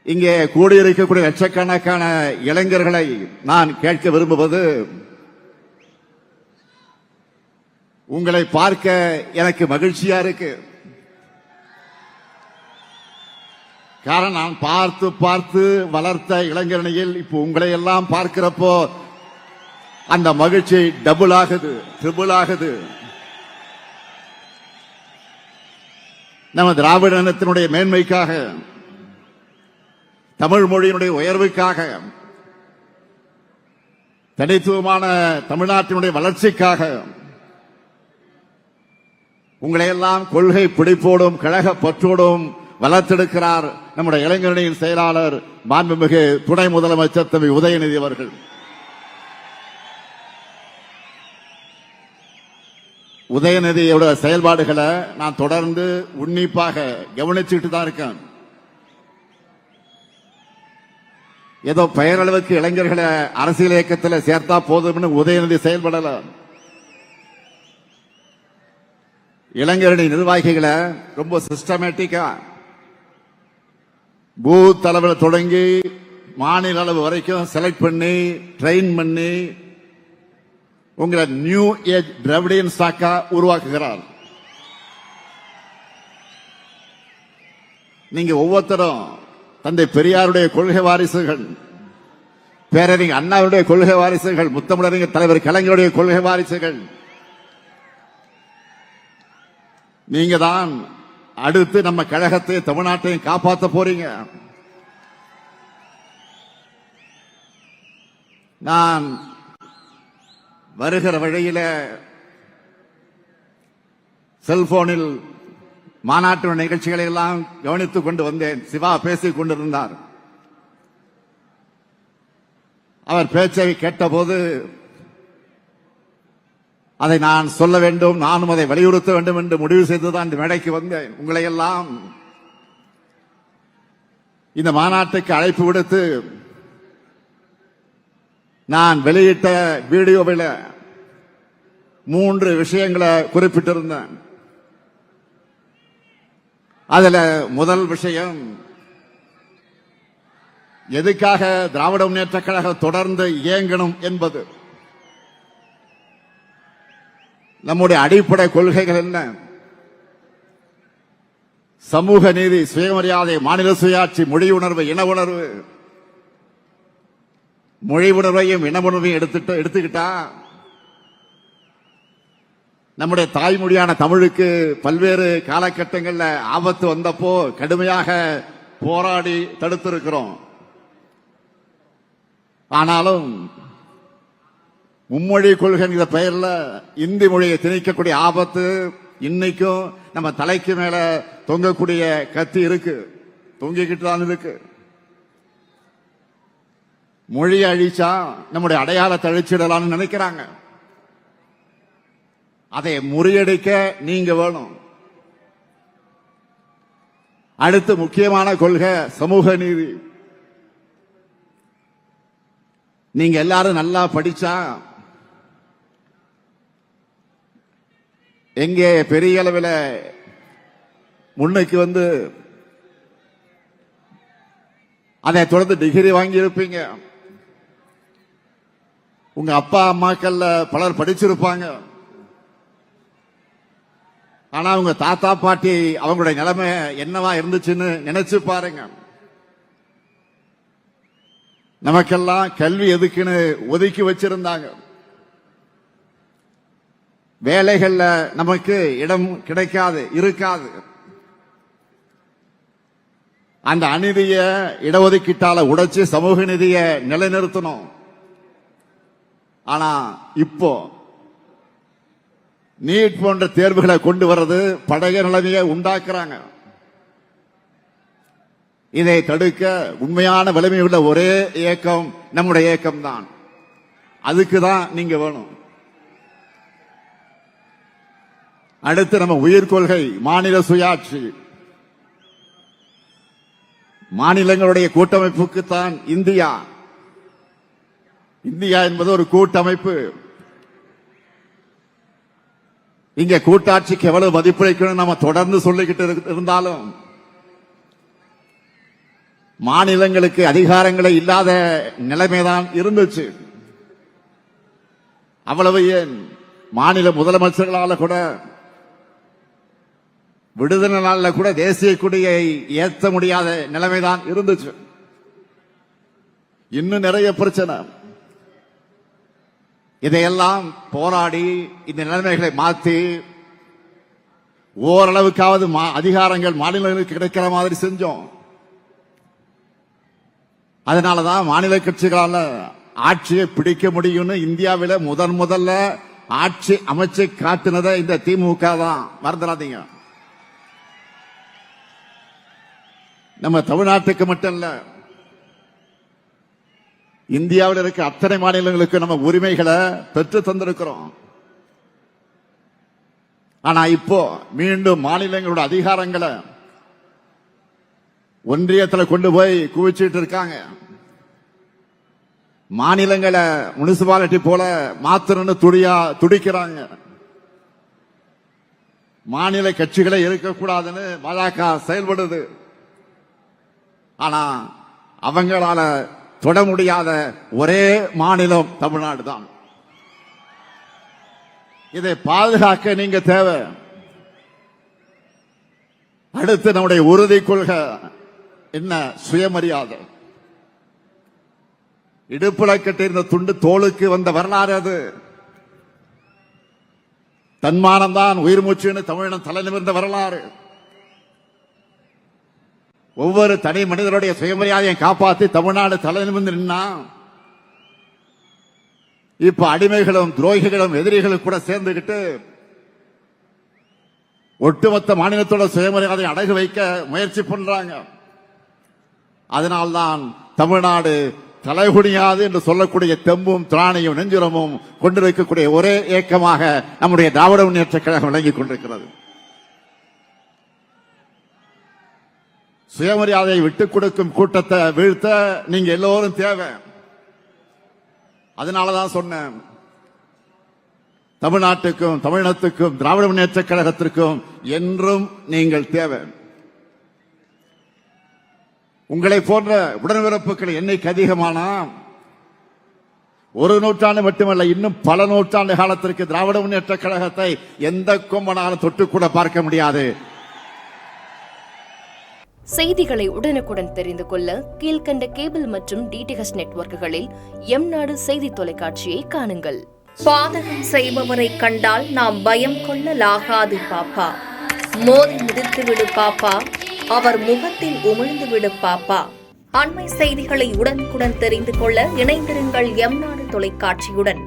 இங்கே கூடியிருக்கக்கூடிய லட்சக்கணக்கான இளைஞர்களை நான் கேட்க விரும்புவது, உங்களை பார்க்க எனக்கு மகிழ்ச்சியா இருக்கு. காரணம், நான் பார்த்து பார்த்து வளர்த்த இளைஞரணியில் இப்போ உங்களை எல்லாம் பார்க்கிறப்போ அந்த மகிழ்ச்சி டபுள் ஆகுது, ட்ரிபிள் ஆகுது. நம்ம திராவிட இனத்தினுடைய மேன்மைக்காக, தமிழ் மொழியினுடைய உயர்வுக்காக, தனித்துவமான தமிழ்நாட்டினுடைய வளர்ச்சிக்காக உங்களையெல்லாம் கொள்கை பிடிப்போடும் கழக பற்றோடும் வளர்த்தெடுக்கிறார் நம்முடைய இளைஞரணியின் செயலாளர் மாண்புமிகு துணை முதலமைச்சர் தம்பி உதயநிதி அவர்கள். உதயநிதியோட செயல்பாடுகளை நான் தொடர்ந்து உன்னிப்பாக கவனிச்சுட்டு தான் இருக்கேன். ஏதோ பெயரளவுக்கு இளைஞர்களை அரசியல் இயக்கத்தில் சேர்த்தா போதும்னு உதயநிதி செயல்படல. இளைஞரணி நிர்வாகிகளை ரொம்ப சிஸ்டமேட்டிக்கா பூத் அளவில் தொடங்கி மாநில அளவு வரைக்கும் செலக்ட் பண்ணி ட்ரெயின் பண்ணி உங்களை நியூ ஏஜ் திராவிடியன் ஸ்டாக்கா உருவாக்குகிறார். நீங்க ஒவ்வொருத்தரும் தந்தை பெரியாருடைய கொள்கை வாரிசுகள், பேரறிஞர் அண்ணாவுடைய கொள்கை வாரிசுகள், முத்தமிழறிஞர் தலைவர் கலைஞருடைய கொள்கை வாரிசுகள். நீங்க தான் அடுத்து நம்ம கழகத்தை தமிழ்நாட்டையும் காப்பாற்ற போறீங்க. நான் வருகிற வழியில செல்போனில் மாநாட்டு நிகழ்ச்சிகளை எல்லாம் கவனித்துக் கொண்டு வந்தேன். சிவா பேசிக் கொண்டிருந்தார். அவர் பேச்சை கேட்டபோது அதை நான் சொல்ல வேண்டும், நானும் அதை வலியுறுத்த வேண்டும் என்று முடிவு செய்துதான் இந்த மேடைக்கு வந்தேன். உங்களை எல்லாம் இந்த மாநாட்டுக்கு அழைப்பு விடுத்து நான் வெளியிட்ட வீடியோவில் 3 விஷயங்களை குறிப்பிட்டிருந்தேன். அதுல முதல் விஷயம், எதுக்காக திராவிட முன்னேற்ற கழகம் தொடர்ந்து இயங்கணும் என்பது. நம்முடைய அடிப்படை கொள்கைகள் என்ன? சமூக நீதி, சுயமரியாதை, மாநில சுயாட்சி, மொழி உணர்வு, இன உணர்வு. மொழி உணர்வையும் இன உணர்வையும் எடுத்துக்கிட்டா நம்முடைய தாய்மொழியான தமிழுக்கு பல்வேறு காலகட்டங்களில் ஆபத்து வந்தப்போ கடுமையாக போராடி தடுத்திருக்கிறோம். ஆனாலும் மும்மொழி கொள்கை பெயர்ல இந்தி மொழியை திணிக்கக்கூடிய ஆபத்து இன்னைக்கும் நம்ம தலைக்கு மேல தொங்கக்கூடிய கத்தி இருக்கு, தொங்கிக்கிட்டு தான் இருக்கு. மொழியை அழிச்சா நம்முடைய அடையாளத்தை அழிச்சிடலாம்னு நினைக்கிறாங்க. அதை முறியடிக்க நீங்க வேணும். அடுத்து முக்கியமான கொள்கை சமூக நீதி. நீங்க எல்லாரும் நல்லா படிச்சா எங்கே பெரிய அளவில் முன்னுக்கு வந்து அதை தொடர்ந்து டிகிரி வாங்கி இருப்பீங்க. உங்க அப்பா அம்மாக்கள்ல பலர் படிச்சிருப்பாங்க. ஆனா உங்க தாத்தா பாட்டி அவங்களுடைய நிலைமை என்னவா இருந்துச்சுன்னு நினைச்சு பாருங்க. நமக்கெல்லாம் கல்வி எதுக்குன்னு ஒதுக்கி வச்சிருந்தாங்க. வேலைகள்ல நமக்கு இடம் கிடைக்காது, இருக்காது. அந்த அநீதிய இடஒதுக்கீட்டால உடைச்சு சமூக நீதிய நிலைநிறுத்தணும். ஆனா இப்போ நீட் போன்ற தேர்வுகளை கொண்டு வர்றது பழைய நிலைமையை உண்டாக்குறாங்க. இதை தடுக்க உண்மையான வலிமை உள்ள ஒரே இயக்கம் நம்முடைய இயக்கம் தான். அதுக்கு தான் நீங்க வேணும். அடுத்து நம்ம உயிர் கொள்கை மாநில சுயாட்சி. மாநிலங்களுடைய கூட்டமைப்புக்கு தான் இந்தியா. இந்தியா என்பது ஒரு கூட்டமைப்பு. இங்க கூட்டாட்சிக்கு எவ்வளவு மதிப்பளிக்கணும் நம்ம தொடர்ந்து சொல்லிக்கிட்டு இருந்தாலும் மாநிலங்களுக்கு அதிகாரங்களே இல்லாத நிலைமைதான் இருந்துச்சு. அவ்வளவு ஏன் மாநில முதலமைச்சர்களால கூட விடுதலை நாளில் கூட தேசிய கொடியை ஏற்ற முடியாத நிலைமைதான் இருந்துச்சு. இன்னும் நிறைய பிரச்சனை. இதையெல்லாம் போராடி இந்த நிலைமைகளை மாற்றி ஓரளவுக்காவது அதிகாரங்கள் மாநிலங்களுக்கு கிடைக்கிற மாதிரி செஞ்சோம். அதனாலதான் மாநில கட்சிகளால ஆட்சியை பிடிக்க முடியும்னு இந்தியாவில முதல்ல ஆட்சி அமைச்சு காட்டினதை இந்த திமுக தான், மறந்துடாதீங்க. நம்ம தமிழ்நாட்டுக்கு மட்டும் இல்ல, இந்தியாவில் இருக்க அத்தனை மாநிலங்களுக்கு நம்ம உரிமைகளை பெற்று தந்திருக்கிறோம். ஆனா இப்போ மீண்டும் மாநிலங்களோட அதிகாரங்களை ஒன்றியத்தில் கொண்டு போய் குவிச்சிட்டு இருக்காங்க. மாநிலங்களை முனிசிபாலிட்டி போல மாத்தணும்னு துடிக்கிறாங்க. மாநில கட்சிகளை இருக்கக்கூடாதுன்னு பாஜக செயல்படுது. ஆனா அவங்களால தொட முடியாத ஒரே மாநிலம் தமிழ்நாடு தான். இதை பாதுகாக்க நீங்க தேவை. அடுத்து நம்முடைய உறுதி கொள்கை என்ன? சுயமரியாதை. இடுப்புல கட்டியிருந்த துண்டு தோளுக்கு வந்த வரலாறு அது. தன்மானம் தான் உயிர் மூச்சுன்னு தமிழினம் தலை நிமிர்ந்த வரலாறு. ஒவ்வொரு தனி மனிதனுடைய சுயமரியாதையை காப்பாற்றி தமிழ்நாடு தலை நிமிர்ந்து நின்னா, இப்ப அடிமைகளும் துரோகிகளும் எதிரிகளும் கூட சேர்ந்துகிட்டு ஒட்டுமொத்த மாநிலத்தோட சுயமரியாதை அடகு வைக்க முயற்சி பண்றாங்க. அதனால்தான் தமிழ்நாடு தலைகுனியாது என்று சொல்லக்கூடிய தெம்பும் திராணியும் நெஞ்சுரமும் கொண்டிருக்கக்கூடிய ஒரே இயக்கமாக நம்முடைய திராவிட முன்னேற்ற கழகம் விளங்கிக் கொண்டிருக்கிறது. சுயமரியாதையை விட்டுக் கொடுக்கும் கூட்டத்தை வீழ்த்த நீங்க எல்லோரும் தேவை. அதனாலதான் சொன்னேன், தமிழ்நாட்டுக்கும் தமிழினத்துக்கும் திராவிட முன்னேற்ற கழகத்திற்கும் என்றும் நீங்கள் தேவை. உங்களை போன்ற உடன்பிறப்புகள் எண்ணிக்கை அதிகமானா ஒரு நூற்றாண்டு மட்டுமல்ல, இன்னும் பல நூற்றாண்டு காலத்திற்கு திராவிட முன்னேற்ற கழகத்தை எந்த கொம்பனாலும் தொட்டுக்கூட பார்க்க முடியாது. செய்திகளை உடனுக்குடன் தெரிந்து கொள்ள கீழ்கண்ட கேபிள் மற்றும் டிடிஎச் நெட்வொர்க்குகளில் எம்நாடு செய்தி தொலைக்காட்சியை காணுங்கள். பாதகம் செய்பவரை கண்டால் நாம் பயம் கொள்ளலாகாது பாப்பா. மோதி மிதித்துவிடு பாப்பா, அவர் முகத்தில் உமிழ்ந்து விடு பாப்பா. அண்மை செய்திகளை உடனுக்குடன் தெரிந்து கொள்ள இணைந்திருங்கள் எம்நாடு தொலைக்காட்சியுடன்.